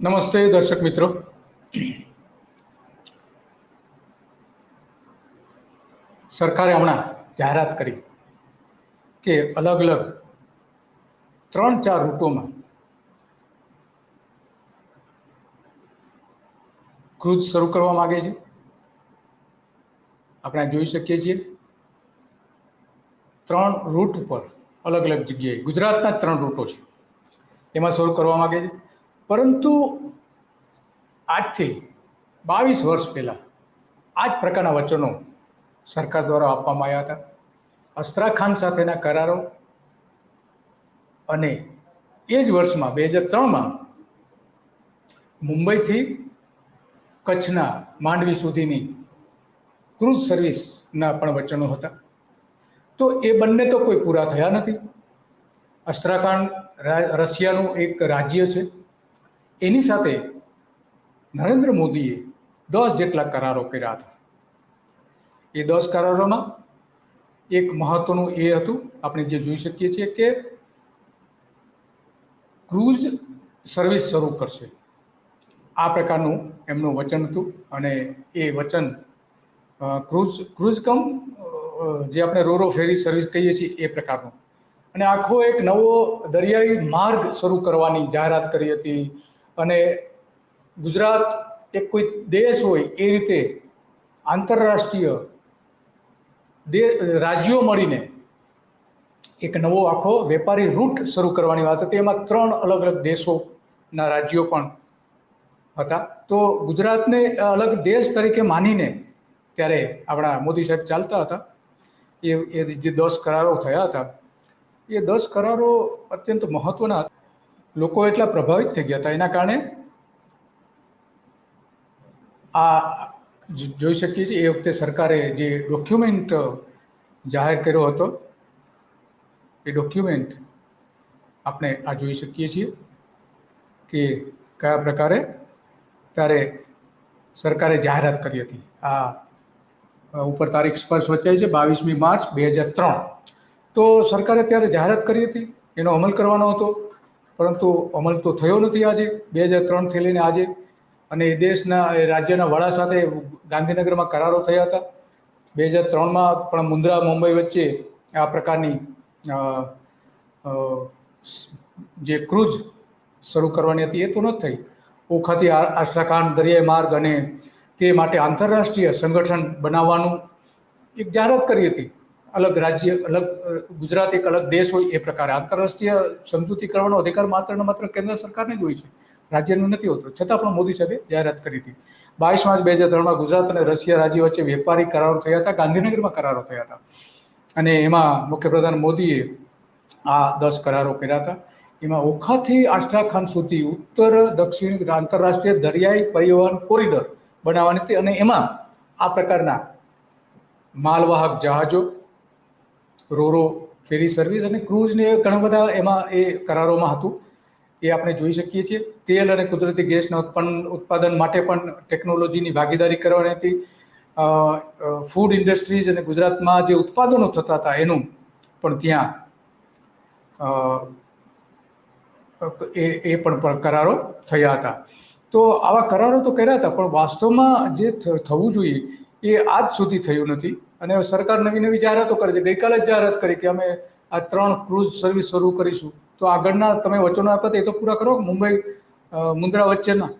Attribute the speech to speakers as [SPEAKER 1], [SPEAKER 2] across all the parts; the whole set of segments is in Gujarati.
[SPEAKER 1] નમસ્તે દર્શક મિત્રો. સરકારે હમણાં જાહેરાત કરી કે અલગ અલગ 3-4 રૂટોમાં ક્રૂઝ શરૂ કરવા માગે છે. આપણે જોઈ શકીએ છીએ 3 રૂટ ઉપર અલગ અલગ જગ્યાએ ગુજરાતના 3 રૂટો છે, એમાં શરૂ કરવા માગે છે. પરંતુ આજથી 22 વર્ષ પહેલાં આ જ પ્રકારના વચનો સરકાર દ્વારા આપવામાં આવ્યા હતા. અસ્ત્રાખાન સાથેના કરારો અને એ જ વર્ષમાં 2003માં મુંબઈથી કચ્છના માંડવી સુધીની ક્રૂઝ સર્વિસના પણ વચનો હતા. તો એ બંને તો કોઈ પૂરા થયા નથી. અસ્ત્રાખાન રશિયાનું એક રાજ્ય છે, એની સાથે નરેન્દ્ર મોદીએ 10 જેટલા કરારો કર્યા હતા. એ 10 કરારોમાં એક મહત્વનું એ હતું, આપણે જે જોઈ શકીએ છીએ કે ક્રૂઝ સર્વિસ શરૂ કરશે, આ પ્રકારનું એમનું વચન હતું. અને એ વચન ક્રૂઝ કમ જે આપણે રોરો ફેરી સર્વિસ કહીએ છીએ એ પ્રકારનું. અને આખો એક નવો દરિયાઈ માર્ગ શરૂ કરવાની જાહેરાત કરી હતી. અને ગુજરાત એક કોઈ દેશ હોય એ રીતે આંતરરાષ્ટ્રીય રાજ્યો મળીને એક નવો આખો વેપારી રૂટ શરૂ કરવાની વાત હતી. એમાં 3 અલગ અલગ દેશોના રાજ્યો પણ હતા. તો ગુજરાતને અલગ દેશ તરીકે માનીને ત્યારે આપણા મોદી સાહેબ ચાલતા હતા. એ જે 10 કરારો થયા હતા, એ 10 કરારો અત્યંત મહત્વના હતા. લોકો એટલા પ્રભાવિત થઈ ગયા હતા. એના કારણે આ જોઈ શકીએ છીએ એ વખતે સરકારે જે ડોક્યુમેન્ટ જાહેર કર્યો હતો, એ ડોક્યુમેન્ટ આપણે આ જોઈ શકીએ છીએ કે કયા પ્રકારે ત્યારે સરકારે જાહેરાત કરી હતી. આ ઉપર તારીખ સ્પર્શ વચાઈ છે 22મી માર્ચ 2003. તો સરકારે ત્યારે જાહેરાત કરી હતી, એનો અમલ કરવાનો હતો, પરંતુ અમલ તો થયો નથી. આજે 2003થી લઈને આજે, અને એ દેશના રાજ્યના વડા સાથે ગાંધીનગરમાં કરારો થયા હતા. 2003માં પણ મુન્દ્રા મુંબઈ વચ્ચે આ પ્રકારની જે ક્રૂઝ શરૂ કરવાની હતી એ તો નથી થઈ. ઓખાથી આસ્ટ્રાખાન દરિયાઈ માર્ગ અને તે માટે આંતરરાષ્ટ્રીય સંગઠન બનાવવાનું એક જાહેરાત કરી હતી. અલગ રાજ્ય, અલગ ગુજરાત એક અલગ દેશ હોય એ પ્રકારે આંતરરાષ્ટ્રીય સમજૂતી કરવાનો અધિકાર માત્ર ને માત્ર કેન્દ્ર સરકારને જ હોય છે, રાજ્યનો નથી હોતો. છતાં પણ મોદી સાહેબે જાહેરાત કરી હતી. 22 માર્ચ 2003માં ગુજરાત અને રશિયા રાજ્ય વચ્ચે વેપારી કરારો થયા હતા, ગાંધીનગરમાં કરારો થયા હતા. અને એમાં મુખ્યપ્રધાન મોદીએ આ 10 કરારો કર્યા હતા. એમાં ઓખાથી આસ્ટ્રાખાન સુધી ઉત્તર દક્ષિણ આંતરરાષ્ટ્રીય દરિયાઈ પરિવહન કોરિડોર બનાવવાની હતી. અને એમાં આ પ્રકારના માલવાહક જહાજો, રોરો ફેરી સર્વિસ અને ક્રૂઝને ઘણા બધા એમાં એ કરારોમાં હતું. એ આપણે જોઈ શકીએ છીએ. તેલ અને કુદરતી ગેસના ઉત્પાદન માટે પણ ટેકનોલોજીની ભાગીદારી કરવાની હતી. ફૂડ ઇન્ડસ્ટ્રીઝ અને ગુજરાતમાં જે ઉત્પાદનો થતા હતા એનું પણ ત્યાં એ પણ કરારો થયા હતા. તો આવા કરારો તો કર્યા હતા, પણ વાસ્તવમાં જે થવું જોઈએ એ આજ સુધી થયું નથી. અને સરકાર નવી નવી જાહેરાતો કરે છે. ગઈકાલે જ જાહેરાત કરી કે અમે આ 3 ક્રૂઝ સર્વિસ શરૂ કરીશું. તો આગળના તમે વચનો આપ્યા એ તો પૂરા કરો. મુંબઈ મુન્દ્રા વચ્ચેના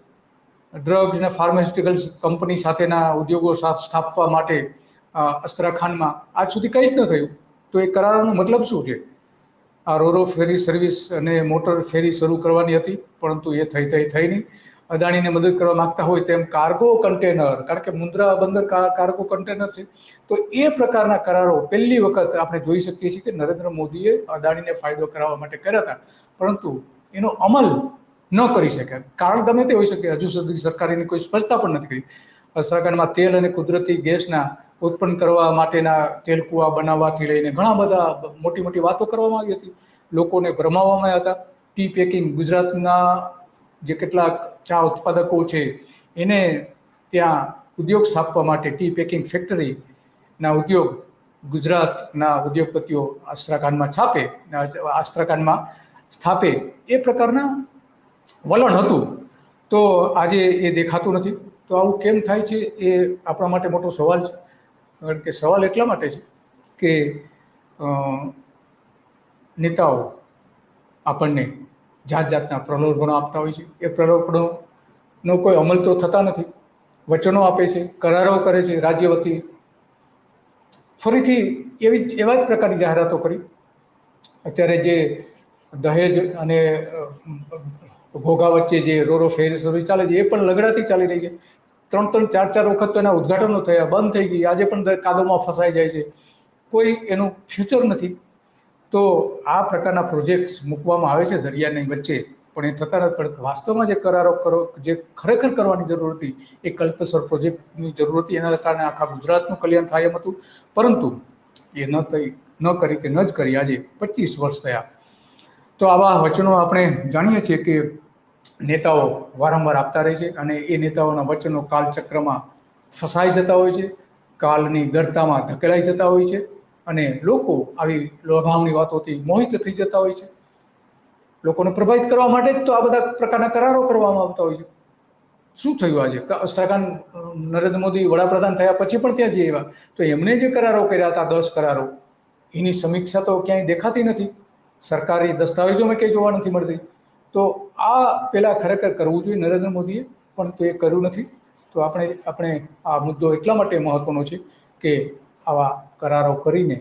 [SPEAKER 1] ડ્રગ્સ અને ફાર્માસ્યુટિકલ્સ કંપની સાથેના ઉદ્યોગો સ્થાપવા માટે અસ્ત્રાખાનમાં આજ સુધી કંઈ જ ન થયું. તો એ કરારોનો મતલબ શું છે? આ રોરો ફેરી સર્વિસ અને મોટર ફેરી શરૂ કરવાની હતી, પરંતુ એ થઈ નહીં. અદાણીને મદદ કરવા માંગતા હોય તેમ કાર્ગો કન્ટેનર, કારણ કે મુન્દ્રા બંદર કાર્ગો કન્ટેનર છે, તો એ પ્રકારના કરારો પહેલી વખત આપણે જોઈ શકીએ છીએ કે નરેન્દ્ર મોદીએ અદાણીને ફાયદો કરાવવા માટે કર્યા હતા, પરંતુ એનો અમલ ન કરી શક્યા. કારણ ગમે તે હોઈ શકે, હજુ સુધી સરકારે કોઈ સ્પષ્ટતા પણ નથી કરી. અસ્ત્રાખાનમાં તેલ અને કુદરતી ગેસના ઉત્પન્ન કરવા માટેના તેલ કુવા બનાવવાથી લઈને ઘણા બધા મોટી મોટી વાતો કરવામાં આવી હતી. લોકોને ભરમાવવામાં આવ્યા હતા. ટી પેકિંગ, ગુજરાતના જે કેટલાક ચા ઉત્પાદકો છે એને ત્યાં ઉદ્યોગ સ્થાપવા માટે ટી પેકિંગ ફેક્ટરીના ઉદ્યોગ ગુજરાતના ઉદ્યોગપતિઓ આસ્ટ્રાખાનમાં સ્થાપે, એ પ્રકારના વલણ હતું. તો આજે એ દેખાતું નથી. તો આવું કેમ થાય છે એ આપણા માટે મોટો સવાલ છે. કારણ કે સવાલ એટલા માટે છે કે નેતાઓ આપણને જાત જાતના પ્રલોભનો આપતા હોય છે. એ પ્રલોભનોનો કોઈ અમલ તો થતા નથી. વચનો આપે છે, કરારો કરે છે રાજ્ય વતી, ફરીથી એવા જ પ્રકારની જાહેરાતો કરી. અત્યારે જે દહેજ અને ઘોઘા વચ્ચે જે રોરો ફેરી ચાલે છે એ પણ લગડાથી ચાલી રહી છે. 3-3, 4-4 વખત તો એના ઉદઘાટનો થયા, બંધ થઈ ગઈ, આજે પણ કાદવમાં ફસાઈ જાય છે. કોઈ એનું ફ્યુચર નથી. તો આ પ્રકારના પ્રોજેક્ટ્સ મૂકવામાં આવે છે દરિયાની વચ્ચે, પણ એ થતા નથી. પણ વાસ્તવમાં જે કરારો જે ખરેખર કરવાની જરૂર હતી, એ કલ્પસર પ્રોજેક્ટની જરૂર હતી. એના કારણે આખા ગુજરાતનું કલ્યાણ થાય એમ હતું, પરંતુ એ ન કરી કે ન જ કરી. આજે 25 વર્ષ થયા. તો આવા વચનો આપણે જાણીએ છીએ કે નેતાઓ વારંવાર આપતા રહે છે, અને એ નેતાઓના વચનો કાલચક્રમાં ફસાઈ જતા હોય છે, કાલની ગર્તામાં ધકેલાઈ જતા હોય છે, અને લોકો આવી લોભાવણી વાતોથી મોહિત થઈ જતા હોય છે. લોકોને પ્રભાવિત કરવા માટે જ તો આ બધા પ્રકારના કરારો કરવામાં આવતા હોય છે. શું થયું આજે? સરકાર નરેન્દ્ર મોદી વડાપ્રધાન થયા પછી પણ ત્યાં જઈ આવ્યા, તો એમણે જે કરારો કર્યા હતા 10 કરારો, એની સમીક્ષા તો ક્યાંય દેખાતી નથી. સરકારી દસ્તાવેજોમાં ક્યાંય જોવા નથી મળતી. તો આ પહેલાં ખરેખર કરવું જોઈએ નરેન્દ્ર મોદીએ, પણ તો એ કર્યું નથી. તો આપણે આ મુદ્દો એટલા માટે મહત્વનો છે કે આવા કરારો કરીને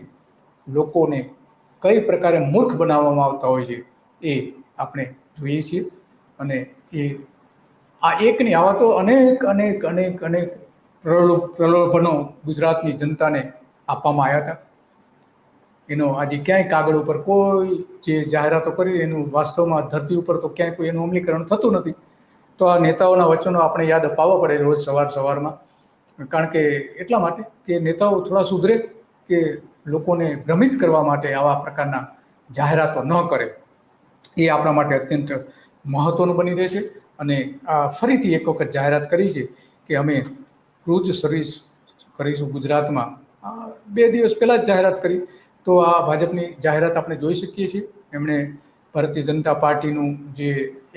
[SPEAKER 1] લોકોને કઈ પ્રકારે મૂર્ખ બનાવવામાં આવતા હોય છે એ આપણે જોઈએ છીએ. અને એ આ એક નહીં, આવા તો અનેક અનેક અનેક અનેક પ્રલોભનો ગુજરાતની જનતાને આપવામાં આવ્યા હતા. એનો આજે ક્યાંય કાગળ ઉપર કોઈ જે જાહેરાતો કરી એનું વાસ્તવમાં ધરતી ઉપર તો ક્યાંય કોઈ એનું અમલીકરણ થતું નથી. તો આ નેતાઓના વચનો આપણે યાદ અપાવવા પડે રોજ સવારમાં. કારણ કે એટલા માટે કે નેતાઓ થોડા સુધરે, કે લોકોને ભ્રમિત કરવા માટે આવા પ્રકારના જાહેરાતો ન કરે. એ આપણા માટે અત્યંત મહત્વનું બની રહે છે. અને આ ફરીથી એક વખત જાહેરાત કરી છે કે અમે ક્રૂઝ સર્વિસ કરીશું ગુજરાતમાં. 2 દિવસ પહેલાં જ જાહેરાત કરી. તો આ ભાજપની જાહેરાત આપણે જોઈ શકીએ છીએ. એમણે ભારતીય જનતા પાર્ટીનું જે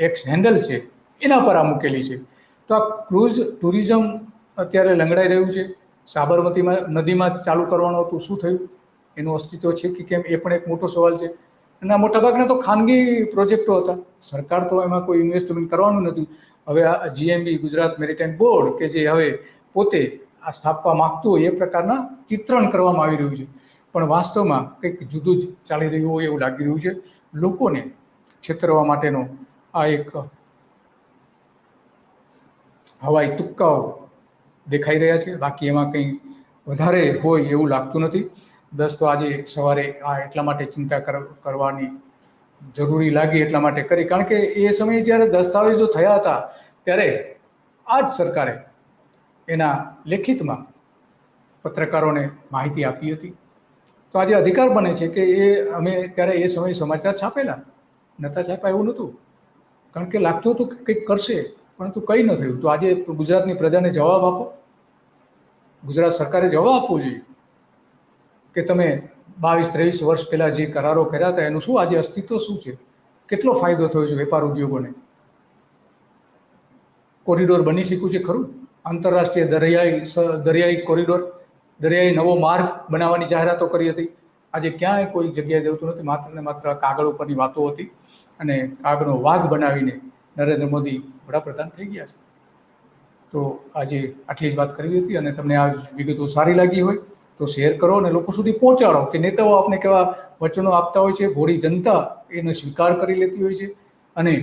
[SPEAKER 1] એક્સ હેન્ડલ છે એના પર આ મૂકેલી છે. તો આ ક્રૂઝ ટુરિઝમ અત્યારે લંગડાઈ રહ્યું છે. સાબરમતીમાં નદીમાં ચાલુ કરવાનું હતું, શું થયું? એનું અસ્તિત્વ છે કે કેમ, એ પણ એક મોટો સવાલ છે. અને આ મોટાભાગના તો ખાનગી પ્રોજેક્ટો હતા. સરકાર તો એમાં કોઈ ઇન્વેસ્ટમેન્ટ કરવાનું નથી. હવે આ જીએમબી, ગુજરાત મેરીટાઈમ બોર્ડ, કે જે હવે પોતે આ સ્થાપવા માગતું હોય એ પ્રકારના ચિત્રણ કરવામાં આવી રહ્યું છે. પણ વાસ્તવમાં કંઈક જુદું જ ચાલી રહ્યું હોય એવું લાગી રહ્યું છે. લોકોને છેતરવા માટેનો આ એક હવાઈ તુક્કાઓ દેખાઈ રહ્યા છે. બાકી એમાં કંઈ વધારે હોય એવું લાગતું નથી. તો આજે સવારે આ એટલા માટે ચિંતા કરવાની જરૂરી લાગી, એટલા માટે કરી. કારણ કે એ સમયે જ્યારે દસ્તાવેજો થયા હતા ત્યારે આ જ સરકારે એના લેખિતમાં પત્રકારોને માહિતી આપી હતી. તો આજે અધિકાર બને છે કે અમે ત્યારે એ સમયે સમાચાર છાપેલા નહોતા છાપ્યા એવું નહોતું. કારણ કે લાગતું હતું કે કંઈક કરશે, પરંતુ કંઈ ન થયું. તો આજે ગુજરાતની પ્રજાને જવાબ આપો. ગુજરાત સરકારે જવાબ આપવો જોઈએ કે તમે 22-23 વર્ષ પહેલાં જે કરારો કર્યા હતા એનું શું આજે અસ્તિત્વ શું છે? કેટલો ફાયદો થયો છે વેપાર ઉદ્યોગોને? કોરિડોર બની શક્યું છે ખરું? આંતરરાષ્ટ્રીય દરિયાઈ કોરિડોર, દરિયાઈ નવો માર્ગ બનાવવાની જાહેરાતો કરી હતી. આજે ક્યાંય કોઈ જગ્યાએ દેવતું નથી. માત્ર ને માત્ર કાગળ ઉપરની વાતો હતી. અને કાગળનો વાઘ બનાવીને નરેન્દ્ર મોદી વડાપ્રધાન થઈ ગયા છે. તો આજે આટલી જ વાત કરવી હતી. અને તમને આ વિગતો સારી લાગી હોય તો શેર કરો અને લોકો સુધી પહોંચાડો કે નેતાઓ આપણે કેવા વચનો આપતા હોય છે. ભોળી જનતા એનો સ્વીકાર કરી લેતી હોય છે, અને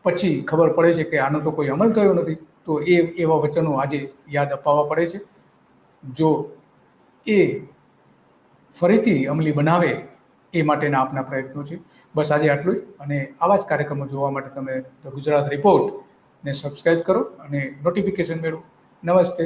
[SPEAKER 1] પછી ખબર પડે છે કે આનો તો કોઈ અમલ થયો નથી. તો એવા વચનો આજે યાદ અપાવવા પડે છે. જો એ ફરીથી અમલી બનાવે એ માટેના આપના પ્રયત્નો છે. બસ આજે આટલું જ. અને આવા જ કાર્યક્રમો જોવા માટે તમે ધ ગુજરાત રિપોર્ટને સબસ્ક્રાઈબ કરો અને નોટિફિકેશન મેળવો. નમસ્તે.